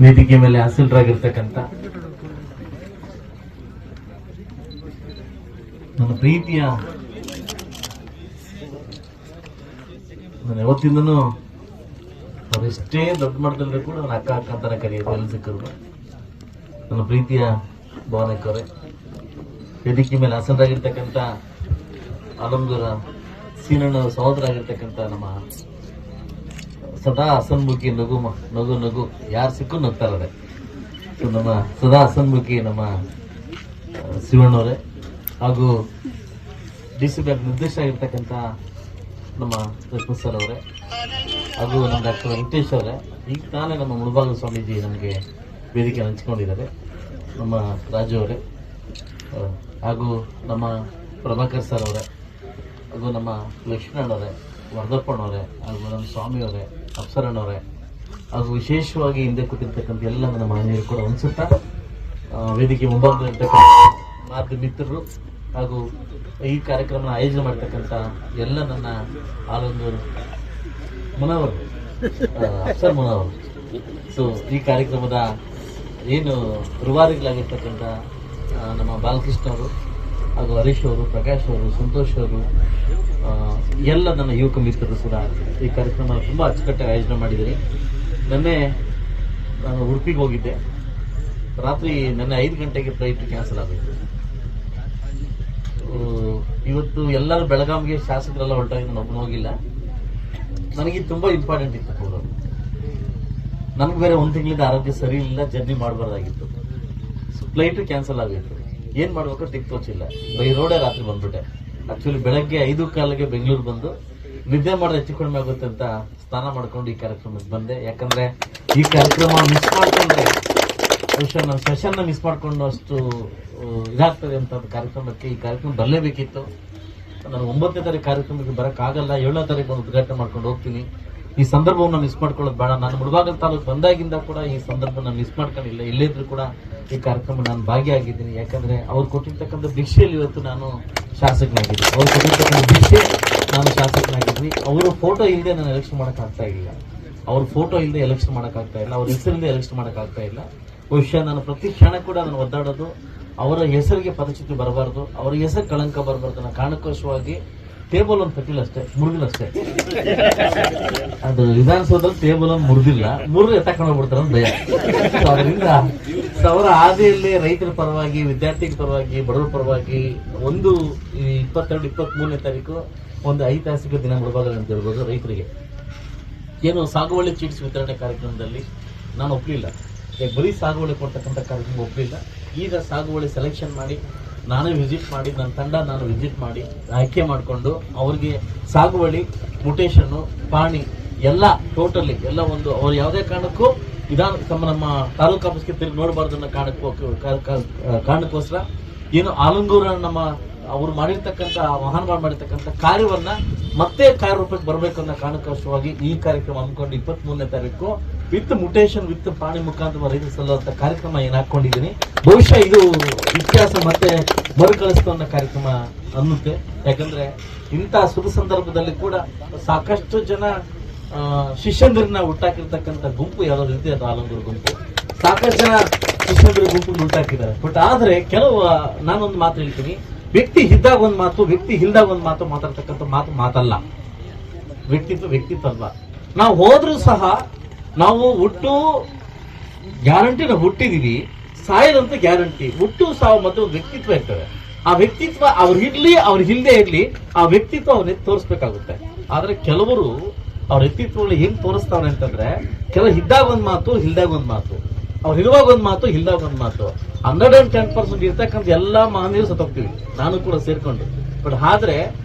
ವೇದಿಕೆ ಮೇಲೆ ಆಸೀನರಾಗಿರ್ತಕ್ಕಂಥ ನನ್ನ ಪ್ರೀತಿಯ, ನಾನು ಯಾವತ್ತಿಂದನೂ ಅವರೆಷ್ಟೇ ದೊಡ್ಡ ಮಟ್ಟದಲ್ಲಿ ಕೂಡ ನನ್ನ ಅಕ್ಕ ಅಕ್ಕ ಅಂತಾನೆ ಕರೆಯೋದು ಎಲ್ಲಿ ಸಿಕ್ಕಿದ್ರು. ನನ್ನ ಪ್ರೀತಿಯ ಭವನಕ್ಕವರೇ, ವೇದಿಕೆ ಮೇಲೆ ಆಸೀನರಾಗಿರ್ತಕ್ಕಂಥ ಆಲಂಗೂರ ಸೀನಣ್ಣ ಸಹೋದರ ಆಗಿರ್ತಕ್ಕಂಥ ನಮ್ಮ ಸದಾ ಹಸನ್ಮುಖಿ ನಗು ನಗು ನಗು ಯಾರು ಸಿಕ್ಕು ನಗ್ತಾರದೆ, ನಮ್ಮ ಸದಾ ಹಸನ್ಮುಖಿ ನಮ್ಮ ಶಿವಣ್ಣವರೇ, ಹಾಗೂ DC ಬ್ಯಾಂಕ್ ನಿರ್ದೇಶಕ ಆಗಿರ್ತಕ್ಕಂಥ ನಮ್ಮ ಕೃಷ್ಣ ಸರ್ ಅವರೇ, ಹಾಗೂ ನಮ್ಮ ಡಾಕ್ಟರ್ ವೆಂಕಟೇಶ್ ಅವರೇ, ಈಗ ತಾನೇ ನಮ್ಮ ಮುಳಬಾಗಿಲು ಸ್ವಾಮೀಜಿ ನಮಗೆ ವೇದಿಕೆ ಹಂಚ್ಕೊಂಡಿದ್ದಾರೆ, ನಮ್ಮ ರಾಜು ಅವರೇ, ಹಾಗೂ ನಮ್ಮ ಪ್ರಭಾಕರ್ ಸರ್ ಅವರೇ, ಹಾಗೂ ನಮ್ಮ ಲಕ್ಷ್ಮಣವರೇ, ವರ್ಧಪ್ಪಣ್ಣವರೇ, ಹಾಗೂ ನಮ್ಮ ಸ್ವಾಮಿಯವರೇ, ಅಪ್ಸರಣ್ಣವರೇ, ಹಾಗೂ ವಿಶೇಷವಾಗಿ ಹಿಂದೆ ಕೂತಿರ್ತಕ್ಕಂಥ ಎಲ್ಲ ನನ್ನ ಮಹನೀಯರು ಕೂಡ ಅನ್ಸುತ್ತಾ ವೇದಿಕೆ ಮುಂಭಾಗದಲ್ಲಿರ್ತಕ್ಕಂಥ ಮಾಧ್ಯಮ ಮಿತ್ರರು ಹಾಗೂ ಈ ಕಾರ್ಯಕ್ರಮ ಆಯೋಜನೆ ಮಾಡ್ತಕ್ಕಂಥ ಎಲ್ಲ ನನ್ನ ಆಲಂಗೂರು ಮುನವರು, ಅಪ್ಸರ್ ಮುನವರು. ಸೊ ಈ ಕಾರ್ಯಕ್ರಮದ ಏನು ರೂವಾರಿಗಳಾಗಿರ್ತಕ್ಕಂಥ ನಮ್ಮ ಬಾಲಕೃಷ್ಣ ಅವರು, ಹಾಗೂ ಹರೀಶ್ ಅವರು, ಪ್ರಕಾಶ್ ಅವರು, ಸಂತೋಷ್ ಅವರು, ಎಲ್ಲ ನನ್ನ ಯುವಕ ಮಿತ್ರರು ಕೂಡ ಈ ಕಾರ್ಯಕ್ರಮ ತುಂಬ ಅಚ್ಚುಕಟ್ಟಾಗಿ ಆಯೋಜನೆ ಮಾಡಿದ್ದೀನಿ. ನಿನ್ನೆ ನಾನು ಉಡುಪಿಗೆ ಹೋಗಿದ್ದೆ. ರಾತ್ರಿ ನನ್ನ 5 ಗಂಟೆಗೆ ಫ್ಲೈಟ್ ಕ್ಯಾನ್ಸಲ್ ಆಗೋಯ್ತು. ಇವತ್ತು ಎಲ್ಲರೂ ಬೆಳಗಾವಿಗೆ ಶಾಸಕರೆಲ್ಲ ಹೊರಟಾಗಿ ನಾನು ಒಬ್ಬನು ಹೋಗಿಲ್ಲ. ನನಗೆ ತುಂಬ ಇಂಪಾರ್ಟೆಂಟ್ ಇತ್ತು ಹೋಗೋದು. ನನಗೆ ಬೇರೆ 1 ತಿಂಗಳಿಂದ ಆರೋಗ್ಯ ಸರಿ ಇಲ್ಲ, ಜರ್ನಿ ಮಾಡಬಾರ್ದಾಗಿತ್ತು. ಫ್ಲೈಟ್ ಕ್ಯಾನ್ಸಲ್ ಆಗಿತ್ತು. ಏನು ಮಾಡ್ಬೇಕು ದಿಕ್ಕು ತೋಚಿಲ್ಲ. ಬೈ ರೋಡೇ ರಾತ್ರಿ ಬಂದ್ಬಿಟ್ಟೆ. ಆಕ್ಚುಲಿ ಬೆಳಗ್ಗೆ 5:15ಗೆ ಬೆಂಗಳೂರು ಬಂದು ನಿದ್ದೆ ಮಾಡಿದ್ರೆ ಹೆಚ್ಚು ಕಡಿಮೆ ಆಗುತ್ತೆ ಅಂತ ಸ್ನಾನ ಮಾಡ್ಕೊಂಡು ಈ ಕಾರ್ಯಕ್ರಮಕ್ಕೆ ಬಂದೆ. ಯಾಕಂದ್ರೆ ಈ ಕಾರ್ಯಕ್ರಮ ಮಿಸ್ ಮಾಡ್ಕೊಂಡ್ರೆ ಬಹುಶಃ ನಮ್ಮ ಸೆಷನ್ನ ಮಿಸ್ ಮಾಡ್ಕೊಂಡು ಅಷ್ಟು ಇದಾಗ್ತದೆ ಅಂತ ಕಾರ್ಯಕ್ರಮಕ್ಕೆ ಈ ಕಾರ್ಯಕ್ರಮ ಬರಲೇಬೇಕಿತ್ತು. ನಾನು 9ನೇ ತಾರೀಕು ಕಾರ್ಯಕ್ರಮಕ್ಕೆ ಬರೋಕ್ಕಾಗಲ್ಲ. 7ನೇ ತಾರೀಕು ಒಂದು ಉದ್ಘಾಟನೆ ಮಾಡ್ಕೊಂಡು ಹೋಗ್ತೀನಿ. ಈ ಸಂದರ್ಭವನ್ನು ಮಿಸ್ ಮಾಡ್ಕೊಳ್ಳೋದು ಬೇಡ. ನಾನು ಮುಳಬಾಗಿಲು ತಾಲೂಕು ಬಂದಾಗಿಂದ ಕೂಡ ಈ ಸಂದರ್ಭ ನಾನು ಮಿಸ್ ಮಾಡ್ಕೊಂಡಿಲ್ಲ. ಇಲ್ಲಿದ್ರು ಕೂಡ ಈ ಕಾರ್ಯಕ್ರಮ ನಾನು ಭಾಗಿಯಾಗಿದ್ದೀನಿ. ಯಾಕಂದ್ರೆ ಅವ್ರು ಕೊಟ್ಟಿರ್ತಕ್ಕಂಥ ಭಿಕ್ಷೆಯಲ್ಲಿ ಇವತ್ತು ನಾನು ಶಾಸಕನಾಗಿದ್ದೀನಿ. ಅವ್ರು ಕೊಟ್ಟಿರ್ತಕ್ಕಂಥ ಭಿಕ್ಷೆ ನಾನು ಶಾಸಕನಾಗಿದ್ದೀನಿ. ಅವರ ಫೋಟೋ ಇಲ್ಲದೆ ನಾನು ಎಲೆಕ್ಷನ್ ಮಾಡೋಕ್ಕಾಗ್ತಾ ಇಲ್ಲ. ಅವ್ರ ಫೋಟೋ ಇಲ್ಲದೆ ಎಲೆಕ್ಷನ್ ಮಾಡೋಕ್ಕಾಗ್ತಾ ಇಲ್ಲ. ಅವ್ರ ಹೆಸರಿಲ್ಲದೆ ಎಲೆಕ್ಷನ್ ಮಾಡೋಕ್ಕಾಗ್ತಾ ಇಲ್ಲ. ಬಹುಶಃ ನಾನು ಪ್ರತಿ ಕ್ಷಣ ಕೂಡ ನಾನು ಒದ್ದಾಡೋದು ಅವರ ಹೆಸರಿಗೆ ಪದಚ್ಯುತಿ ಬರಬಾರ್ದು, ಅವರ ಹೆಸರು ಕಳಂಕ ಬರಬಾರ್ದು ಅನ್ನೋ ಕಾರಣಕ್ಕೋಸ್ಕರವಾಗಿ ಟೇಬಲ್ ಒಂದು ಕಟ್ಟಿಲ್ಲ ಅಷ್ಟೇ, ಮುರಿದಿಲ್ಲ ಅಷ್ಟೇ. ಅದು ವಿಧಾನಸೌಧದಲ್ಲಿ ಟೇಬಲ್ ಒಂದು ಮುರಿದಿಲ್ಲ, ಮುರಿದು ಎತ್ತಕೊಂಡು ಹೋಗ್ಬಿಡ್ತಾರೆ ಅಂತ ಭಯ. ಅದರಿಂದ ಅವರ ಹಾದಿಯಲ್ಲಿ ರೈತರ ಪರವಾಗಿ, ವಿದ್ಯಾರ್ಥಿಗಳ ಪರವಾಗಿ, ಬಡವರ ಪರವಾಗಿ ಒಂದು 22-23ನೇ ತಾರೀಕು ಒಂದು ಐತಿಹಾಸಿಕ ದಿನ ಮುಳಬಾಗಿಲು ಅಂತ ಹೇಳ್ಬೋದು. ರೈತರಿಗೆ ಏನು ಸಾಗುವಳಿ ಚೀಟ್ಸ್ ವಿತರಣೆ ಕಾರ್ಯಕ್ರಮದಲ್ಲಿ ನಾನು ಒಪ್ಪಲಿಲ್ಲ. ಬರೀ ಸಾಗುವಳಿ ಕೊಡ್ತಕ್ಕಂಥ ಕಾರ್ಯಕ್ರಮ ಒಪ್ಪಲಿಲ್ಲ. ಈಗ ಸಾಗುವಳಿ ಸೆಲೆಕ್ಷನ್ ಮಾಡಿ ನಾನೇ ವಿಸಿಟ್ ಮಾಡಿ, ನನ್ನ ತಂಡ ನಾನು ವಿಸಿಟ್ ಮಾಡಿ ಆಯ್ಕೆ ಮಾಡಿಕೊಂಡು ಅವ್ರಿಗೆ ಸಾಗುವಳಿ, ಮುಟೇಶನ್ನು, ಪಾಣಿ ಎಲ್ಲ ಟೋಟಲಿ ಎಲ್ಲ ಒಂದು ಅವ್ರು ಯಾವುದೇ ಕಾರಣಕ್ಕೂ ನಮ್ಮ ತಾಲೂಕು ಆಫೀಸ್ಗೆ ತಿರುಗಿ ನೋಡಬಾರ್ದು ಅನ್ನೋ ಕಾರಣಕ್ಕೋಸ್ಕರ ಏನು ಆಲಂಗೂರ ನಮ್ಮ ಅವರು ಮಾಡಿರ್ತಕ್ಕಂಥ ಮಹಾನುಭಾವ ಮಾಡಿರ್ತಕ್ಕಂಥ ಕಾರ್ಯವನ್ನ ಮತ್ತೆ ಕಾರ್ಯರೂಪಕ್ಕೆ ಬರಬೇಕು ಅನ್ನೋ ಕಾರಣಕ್ಕೋಸ್ಕರವಾಗಿ ಈ ಕಾರ್ಯಕ್ರಮ ಹಮ್ಮಿಕೊಂಡು 23ನೇ ತಾರೀಕು ವಿತ್ ಮುಟೇಶನ್ ವಿತ್ ಪಾಣಿ ಮುಖಾಂತರ ರೈತರು ಸಲ್ಲುವಂತ ಕಾರ್ಯಕ್ರಮ ಏನು ಹಾಕೊಂಡಿದ್ದೀನಿ. ಬಹುಶಃ ಇದು ಇತಿಹಾಸ ಮತ್ತೆ ಮರುಕಳಿಸ್ತು ಅನ್ನೋ ಕಾರ್ಯಕ್ರಮ ಅನ್ನುತ್ತೆ. ಯಾಕಂದ್ರೆ ಇಂಥ ಶುಭ ಸಂದರ್ಭದಲ್ಲಿ ಕೂಡ ಸಾಕಷ್ಟು ಜನ ಶಿಷ್ಯಂದ್ರನ್ನ ಹುಟ್ಟಾಕಿರ್ತಕ್ಕಂಥ ಗುಂಪು ಯಾವ್ದಾದ್ರು ಇದೆ, ಅದು ಆಲಂಗೂರು ಗುಂಪು. ಸಾಕಷ್ಟು ಜನ ಶಿಷ್ಯಂದ್ರ ಗುಂಪು ಹುಟ್ಟಾಕಿದ್ದಾರೆ. ಬಟ್ ಆದ್ರೆ ಕೆಲವು ನಾನೊಂದು ಮಾತು ಹೇಳ್ತೀನಿ, ವ್ಯಕ್ತಿ ಇದ್ದಾಗ ಒಂದು ಮಾತು, ವ್ಯಕ್ತಿ ಇಲ್ದಾಗ ಒಂದು ಮಾತು ಮಾತಾಡ್ತಕ್ಕಂಥ ಮಾತಲ್ಲ. ವ್ಯಕ್ತಿತ್ವ ಅಲ್ವಾ. ನಾವು ಹೋದ್ರೂ ಸಹ ನಾವು ಗ್ಯಾರಂಟಿ ನಾವು ಹುಟ್ಟಿದೀವಿ, ಸಾಯೋದಂತ ಗ್ಯಾರಂಟಿ. ಹುಟ್ಟು ಸಾವು ಮತ್ತೆ ಒಂದು ವ್ಯಕ್ತಿತ್ವ ಇರ್ತದೆ. ಆ ವ್ಯಕ್ತಿತ್ವ ಅವ್ರು ಇರ್ಲಿ ಅವ್ರು ಇಲ್ದೇ ಇರ್ಲಿ, ಆ ವ್ಯಕ್ತಿತ್ವ ಅವ್ರನ್ನ ತೋರಿಸ್ಬೇಕಾಗುತ್ತೆ. ಆದ್ರೆ ಕೆಲವರು ಅವ್ರ ವ್ಯಕ್ತಿತ್ವಗಳು ಹೆಂಗ್ ತೋರಿಸ್ತಾವ್ರೆ ಅಂತಂದ್ರೆ, ಕೆಲವು ಇದ್ದಾಗ ಒಂದ್ ಮಾತು, ಇಲ್ದಾಗ ಒಂದ್ ಮಾತು, ಅವ್ರು ಇರುವಾಗ ಒಂದ್ ಮಾತು, ಇಲ್ದಾಗ ಒಂದ್ ಮಾತು. 110% ಇರ್ತಕ್ಕಂಥ ಎಲ್ಲಾ ಮಹನೀಯರು ಸತ್ತೋಗ್ತೀವಿ, ನಾನು ಕೂಡ ಸೇರ್ಕೊಂಡು. ಬಟ್ ಆದ್ರೆ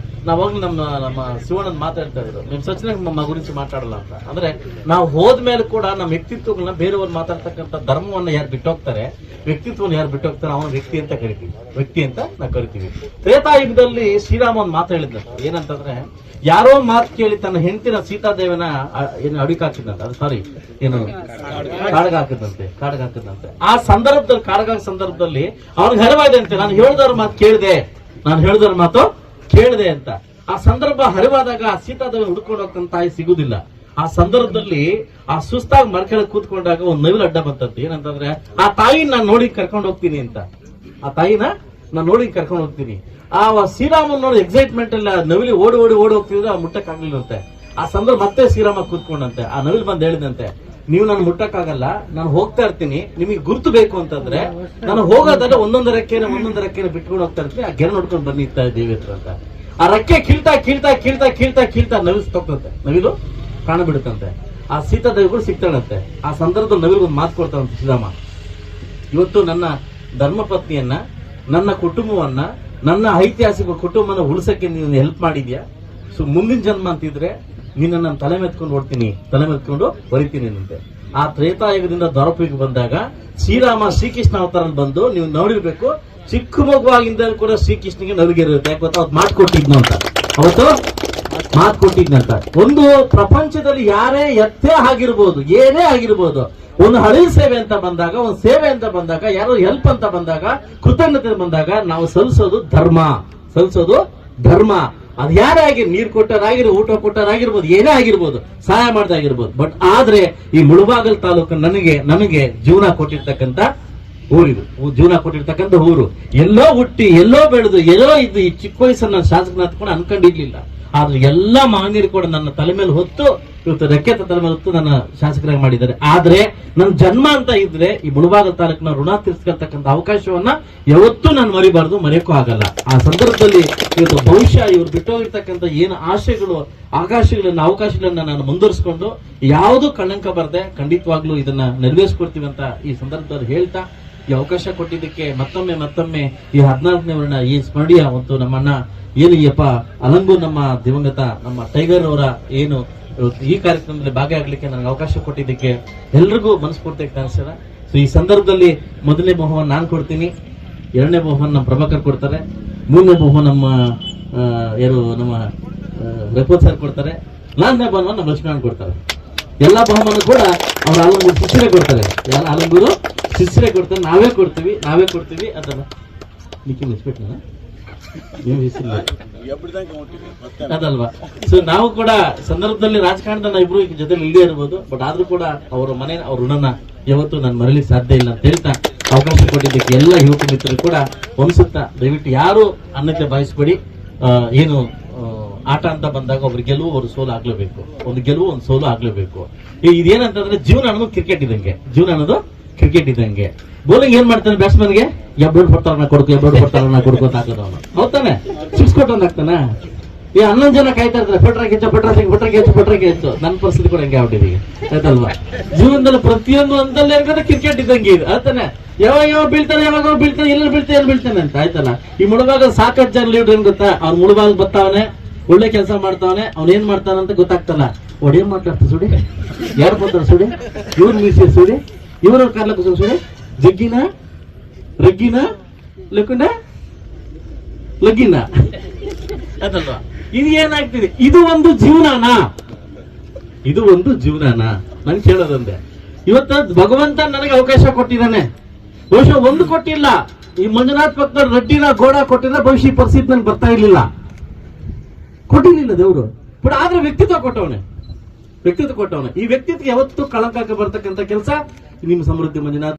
ನಾವಾಗ್ಲೂ ನಮ್ಮ ಶಿವಣ್ಣನ್ ಮಾತಾಡ್ತಾ ಇದ್ರು, ನಿಮ್ ಸಚಿನ ನಮ್ಮ ಗುరించి ಮಾತಾಡಲ್ಲ ಅಂತ. ಅಂದ್ರೆ ನಾವು ಹೋದ್ಮೇಲೆ ಕೂಡ ನಮ್ಮ ವ್ಯಕ್ತಿತ್ವಗಳನ್ನ ಬೇರೆಯವ್ರು ಮಾತಾಡ್ತಕ್ಕಂಥ ಧರ್ಮವನ್ನ ಯಾರು ಬಿಟ್ಟೋಗ್ತಾರೆ, ವ್ಯಕ್ತಿತ್ವವನ್ನು ಯಾರು ಬಿಟ್ಟೋಗ್ತಾರೆ, ಅವನ ವ್ಯಕ್ತಿ ಅಂತ ಕರಿತೀವಿ, ವ್ಯಕ್ತಿ ಅಂತ ನಾವು ಕರಿತೀವಿ. ತ್ರೇತಾಯುಗದಲ್ಲಿ ಶ್ರೀರಾಮ ಒಂದು ಮಾತು ಹೇಳಿದ್ದ, ಏನಂತಂದ್ರೆ ಯಾರೋ ಮಾತು ಕೇಳಿ ತನ್ನ ಹೆಂಡತಿನ ಸೀತಾದೇವಿನ ಏನು ಅಡಿಗೆ ಹಾಕಿದಂತೆ, ಅದು ಸಾರಿ ಏನು ಕಾಡ್ಗ ಹಾಕಿದಂತೆ. ಆ ಸಂದರ್ಭದಲ್ಲಿ ಕಾಡ್ಗ ಸಂದರ್ಭದಲ್ಲಿ ಅವ್ನಿಗೆ ಹರಿವಾಗಿದೆ ಅಂತೆ, ನಾನು ಹೇಳಿದವ್ರ ಮಾತು ಕೇಳಿದೆ ಅಂತ. ಆ ಸಂದರ್ಭ ಹರಿವಾದಾಗ ಸೀತಾದೇವಿ ಹುಡ್ಕೊಂಡು ಹೋಗ್ತಾನೆ, ತಾಯಿ ಸಿಗುದಿಲ್ಲ. ಆ ಸಂದರ್ಭದಲ್ಲಿ ಆ ಸುಸ್ತಾಗಿ ಮರಕೆಳಗೆ ಕೂತ್ಕೊಂಡಾಗ ಒಂದ್ ನವಿಲು ಅಡ್ಡ ಬಂತಂತೆ. ಏನಂತಂದ್ರೆ ಆ ತಾಯಿನ ನಾನು ನೋಡಿ ಕರ್ಕೊಂಡು ಹೋಗ್ತೀನಿ ಅಂತ. ಆ ತಾಯಿನ ನಾನು ನೋಡಿ ಕರ್ಕೊಂಡು ಹೋಗ್ತೀನಿ. ಆ ಶ್ರೀರಾಮನ್ ನೋಡಿ ಎಕ್ಸೈಟ್ಮೆಂಟ್ ಎಲ್ಲ ನವಿಲಿ ಓಡಿ ಓಡಿ ಓಡಿ ಹೋಗ್ತಿದ್ರೆ ಆ ಮುಟ್ಟಕ್ಕಾಗ್ಲಿಲ್ಲಂತೆ. ಆ ಸಂದರ್ಭ ಮತ್ತೆ ಶ್ರೀರಾಮ ಕೂತ್ಕೊಂಡಂತೆ. ಆ ನವಿಲು ಬಂದು ಹೇಳಿದಂತೆ, ನೀವು ನಾನು ಮುಟ್ಟಕ್ಕಾಗಲ್ಲ, ನಾನು ಹೋಗ್ತಾ ಇರ್ತೀನಿ, ನಿಮಗೆ ಗುರುತು ಬೇಕು ಅಂತಂದ್ರೆ ನಾನು ಹೋಗೋದಾದ್ರೆ ಒಂದೊಂದು ರೆಕ್ಕೆನ ಬಿಟ್ಕೊಂಡು ಹೋಗ್ತಾ ಇರ್ತೀನಿ, ಆ ಗೆರೆ ನೋಡ್ಕೊಂಡು ಬನ್ನಿ ದೇವಿ ಹತ್ರ ಅಂತ. ಆ ರೆಕ್ಕೆ ಕೀಳ್ತಾ ಕೀಳ್ತಾ ಕೀಳ್ತಾ ಕೀಳ್ತಾ ಕೀಳ್ತಾ ನವಿಲು ತೋಗ್ತಂತೆ. ನವಿಲು ಕಾಣಬಿಡುತ್ತಂತೆ. ಆ ಸೀತಾದೇವಿಗಳು ಸಿಗ್ತಾಳಂತೆ. ಆ ಸಂದರ್ಭದಲ್ಲಿ ನವಿಲು ಒಂದು ಮಾತು ಕೊಡ್ತಾನಂತೆ ಶ್ರೀರಾಮ, ಇವತ್ತು ನನ್ನ ಧರ್ಮಪತ್ನಿಯನ್ನ, ನನ್ನ ಕುಟುಂಬವನ್ನ, ನನ್ನ ಐತಿಹಾಸಿಕ ಕುಟುಂಬನ ಉಳಿಸಕ್ಕೆ ನೀನು ಹೆಲ್ಪ್ ಮಾಡಿದ್ಯಾ. ಸೊ ಮುಂದಿನ ಜನ್ಮ ಅಂತಿದ್ರೆ ನಿನ್ನ ನಾನು ತಲೆ ಮೆತ್ಕೊಂಡು ಓಡ್ತೀನಿ, ತಲೆ ಮೆತ್ಕೊಂಡು ಬರಿತೀನಿ ಅಂತೆ. ಆ ತ್ರೇತಾಯುಗದಿಂದ ದ್ವಾಪರಯುಗ ಬಂದಾಗ ಶ್ರೀರಾಮ ಶ್ರೀಕೃಷ್ಣ ಅವತಾರ ಬಂದು ನೀವು ನೋಡಿರ್ಬೇಕು, ಚಿಕ್ಕ ಮಗುವಾಗಿಂದ ಕೂಡ ಶ್ರೀಕೃಷ್ಣಗೆ ನವಿಗೆ ಇರುತ್ತೆ. ಯಾಕೆ ಗೊತ್ತಾ, ಅವತ್ತು ಮಾತು ಕೊಟ್ಟಿದ್ನು ಅಂತ. ಅವತ್ತು ಮಾತು ಕೊಟ್ಟಿದ್ನಂತ. ಒಂದು ಪ್ರಪಂಚದಲ್ಲಿ ಯಾರೇ ಎತ್ತೇ ಆಗಿರ್ಬೋದು, ಏನೇ ಆಗಿರ್ಬೋದು, ಒಂದು ಹಳಿ ಸೇವೆ ಅಂತ ಬಂದಾಗ, ಒಂದು ಸೇವೆ ಅಂತ ಬಂದಾಗ, ಯಾರೋ ಹೆಲ್ಪ್ ಅಂತ ಬಂದಾಗ, ಕೃತಜ್ಞತೆ ಬಂದಾಗ ನಾವು ಸಲ್ಲಿಸೋದು ಧರ್ಮ. ಅದು ಯಾರೇ ಆಗಿರ್, ನೀರು ಕೊಟ್ಟರಾಗಿರ್ಬೋದು, ಊಟ ಕೊಟ್ಟರಾಗಿರ್ಬೋದು, ಏನೇ ಆಗಿರ್ಬೋದು, ಸಹಾಯ ಮಾಡ್ದಾಗಿರ್ಬೋದು. ಬಟ್ ಆದ್ರೆ ಈ ಮುಳಬಾಗಲ್ ತಾಲೂಕು ನಮಗೆ ಜೀವನ ಕೊಟ್ಟಿರ್ತಕ್ಕಂಥ ಊರಿದು, ಜೀವನ ಕೊಟ್ಟಿರ್ತಕ್ಕಂಥ ಊರು. ಎಲ್ಲೋ ಹುಟ್ಟಿ, ಎಲ್ಲೋ ಬೆಳೆದು, ಎಲ್ಲೋ ಇದ್ದು ಈ ಚಿಕ್ಕ ವಯಸ್ಸನ್ನು ನಾನು ಶಾಸಕನಾಥ ಕೂಡ ಅನ್ಕೊಂಡಿರ್ಲಿಲ್ಲ. ಆದ್ರೆ ಎಲ್ಲಾ ಮಹನೀಯರು ಕೂಡ ನನ್ನ ತಲೆ ಮೇಲೆ ಹೊತ್ತು, ಇವತ್ತು ರೆಕ್ಕೆ ತಲೆ ಮೇಲೆ ಹೊತ್ತು ನನ್ನ ಶಾಸಕರಾಗಿ ಮಾಡಿದ್ದಾರೆ. ಆದ್ರೆ ನನ್ನ ಜನ್ಮ ಅಂತ ಇದ್ರೆ ಈ ಮುಳಬಾಗಲ್ ತಾಲೂಕಿನ ಋಣ ತೀರಿಸ್ಕೊಳ್ತಕ್ಕಂಥ ಅವಕಾಶವನ್ನ ಯಾವತ್ತೂ ನಾನು ಮರಿಬಾರ್ದು, ಮರೆಯೋಕ್ಕೂ ಆಗಲ್ಲ. ಆ ಸಂದರ್ಭದಲ್ಲಿ ಇವತ್ತು ಬಹುಶಃ ಇವ್ರು ಬಿಟ್ಟೋಗಿರ್ತಕ್ಕಂಥ ಏನು ಆಶೆಗಳು, ಅವಕಾಶಗಳನ್ನ ನಾನು ಮುಂದುವರಿಸಿಕೊಂಡು ಯಾವುದು ಕಳಂಕ ಬರದೆ ಖಂಡಿತವಾಗ್ಲೂ ಇದನ್ನ ನೆರವೇರಿಸ್ಕೊಡ್ತೀವಿ ಅಂತ ಈ ಸಂದರ್ಭದಲ್ಲಿ ಹೇಳ್ತಾ, ಈ ಅವಕಾಶ ಕೊಟ್ಟಿದ್ದಕ್ಕೆ ಮತ್ತೊಮ್ಮೆ ಈ 14ನೇ ವರ್ಣ ಈ ಸ್ಮರಣೀಯ ಮತ್ತು ನಮ್ಮನ್ನ ಏನು ಯಪ್ಪ ಅಲಂಗು, ನಮ್ಮ ದಿವಂಗತ ನಮ್ಮ ಟೈಗರ್ ಅವರ ಏನು ಈ ಕಾರ್ಯಕ್ರಮದಲ್ಲಿ ಭಾಗಿಯಾಗಲಿಕ್ಕೆ ನನಗೆ ಅವಕಾಶ ಕೊಟ್ಟಿದ್ದಕ್ಕೆ ಎಲ್ರಿಗೂ ಮನಸ್ಫೂರ್ತಿಯಾಗಿ ಕಾಣಿಸ್ತಾರೆ. ಸೊ ಈ ಸಂದರ್ಭದಲ್ಲಿ ಮೊದಲನೇ ಬಹುಮಾನ ನಾನು ಕೊಡ್ತೀನಿ, ಎರಡನೇ ಬಹುಮಾನ ನಮ್ಮ ಪ್ರಭಾಕರ್ ಕೊಡ್ತಾರೆ, ಮೂರನೇ ಬಹುಮಾನ ನಮ್ಮ ರಘುವತ್ ಸರ್ ಕೊಡ್ತಾರೆ, ನಾಲ್ಕನೇ ಬಹುಮಾನ ನಮ್ಮ ಲಕ್ಷ್ಮೀನಾರಾಯಣ ಕೊಡ್ತಾರೆ. ಎಲ್ಲಾ ಬಹುಮಾನ ಕೂಡ ಅವ್ರ ಆಲಂಗೂರು ಶಿಷ್ಯರೇ ಕೊಡ್ತಾರೆ. ಯಾರ ಆಲಂಗೂರು ಶಿಷ್ಯರೇ ಕೊಡ್ತಾರೆ. ನಾವೇ ಕೊಡ್ತೀವಿ ಅದನ್ನ ನಿಕ್ಕಿ ಮಿಸ್ಬಿಟ್ಟ ಅದಲ್ವಾ. ಸೊ ನಾವು ಕೂಡ ಸಂದರ್ಭದಲ್ಲಿ ರಾಜಕಾರಣದ ನಾವು ಇಬ್ರು ಜೊತೆ ಇಲ್ಲೇ ಇರ್ಬೋದು, ಬಟ್ ಆದ್ರೂ ಕೂಡ ಅವರ ಮನೆ, ಅವ್ರ ಋಣನ ಯಾವತ್ತು ನಾನು ಮರಲಿಕ್ಕೆ ಸಾಧ್ಯ ಇಲ್ಲ ಅಂತ ಹೇಳ್ತಾ ಅವಕಾಶ ಕೊಟ್ಟಿದ್ದಕ್ಕೆ ಎಲ್ಲ ಯುವಕ ಮಿತ್ರರು ಕೂಡ ಅನ್ಸುತ್ತಾ, ದಯವಿಟ್ಟು ಯಾರು ಅನ್ನಕ್ಕೆ ಭಾವಿಸ್ಬೇಡಿ. ಏನು ಆಟ ಅಂತ ಬಂದಾಗ ಒಬ್ರು ಗೆಲುವು, ಒಂದು ಸೋಲು ಆಗ್ಲೇಬೇಕು, ಒಂದು ಗೆಲುವು ಒಂದು ಸೋಲು ಆಗ್ಲೇಬೇಕು. ಇದೇನಂತಂದ್ರೆ ಜೀವನ ಅನ್ನೋದು ಕ್ರಿಕೆಟ್ ಇದ್ದಂಗೆ. ಬೌಲಿಂಗ್ ಏನ್ ಮಾಡ್ತಾನೆ ಬ್ಯಾಟ್ಸ್ಮನ್ಗೆ, ಎಬ್ಬರು ಕೊಡ್ತಾರ ಕೊಡ್ಕೋತ ಹಾಕೋದು ಅವನು, ಹೌದಾನೆ? 6 ಕೊಟ್ಟೊಂದು ಹಾಕ್ತಾನ. ಈ 11 ಜನ ಕಾಯ್ತಾ ಇರ್ತಾರೆ, ಪಟ್ರಾಗಿ ಹೆಚ್ಚು. ನನ್ನ ಪರಿಸ್ಥಿತಿ ಕೂಡ ಹಂಗೆ ಆಗ್ಬಿಟ್ಟಿದೆ, ಆಯ್ತಲ್ವಾ? ಜೀವನದಲ್ಲಿ ಪ್ರತಿಯೊಂದು ಹಂತದಲ್ಲಿ ಕ್ರಿಕೆಟ್ ಇದ್ದಂಗೆ ಇದೆ, ಆಯ್ತಾನೆ? ಯಾವಾಗ ಬೀಳ್ತಾನೆ, ಎಲ್ಲಿ ಬೀಳ್ತಾನೆ ಅಂತ, ಆಯ್ತಲ್ಲ? ಈ ಮುಳಬಾಗ ಸಾಕಷ್ಟು ಜನ ಲೀಡರ್ ಏನ್ ಗೊತ್ತಾ, ಅವ್ನು ಮುಳಬಾಗ ಬರ್ತಾವನೆ, ಒಳ್ಳೆ ಕೆಲಸ ಮಾಡ್ತಾವನೆ, ಅವ್ನ ಏನ್ ಮಾಡ್ತಾನಂತ ಗೊತ್ತಾಗ್ತಲ್ಲ. ಒಡೇನ್ ಮಾತಾಡ್ತ ಸುಡಿ, ಯಾರು ಬರ್ತಾರ ಸುಡಿ, ಇವ್ರು ಮೀಸಿ ಸುಡಿ, ಇವರು ಕಾರ್ಲಕ್ಕ ಸುಡಿ, ಜಗ್ಗಿನ ರಗ್ಗಿನ ಲಗ್ಗಿನ ಅದಲ್ವಾ? ಇದು ಏನಾಗ್ತಿದೆ? ಇದು ಒಂದು ಜೀವನಾನ ನನ್ ಕೇಳೋದಂದೆ. ಇವತ್ತ ಭಗವಂತ ನನಗೆ ಅವಕಾಶ ಕೊಟ್ಟಿದ್ದಾನೆ, ಬಹುಶಃ ಒಂದು ಕೊಟ್ಟಿಲ್ಲ. ಈ ಮಂಜುನಾಥ್ ಪಕ್ಕದ ರೆಡ್ಡಿನ ಗೋಡ ಕೊಟ್ಟಿದ್ರೆ ಬಹುಶಃ ಈ ಪರಿಸ್ಥಿತಿ ನನ್ಗೆ ಬರ್ತಾ ಇರ್ಲಿಲ್ಲ, ಕೊಟ್ಟಿರ್ಲಿಲ್ಲ ದೇವರು. ಬಟ್ ಆದ್ರೆ ವ್ಯಕ್ತಿತ್ವ ಕೊಟ್ಟವನೆ. ಈ ವ್ಯಕ್ತಿತ್ವ ಯಾವತ್ತೂ ಕಳಂಕ ಬರ್ತಕ್ಕಂಥ ಕೆಲಸ ನಿಮ್ಮ ಸಮೃದ್ಧಿ ಮಂಜುನಾಥ್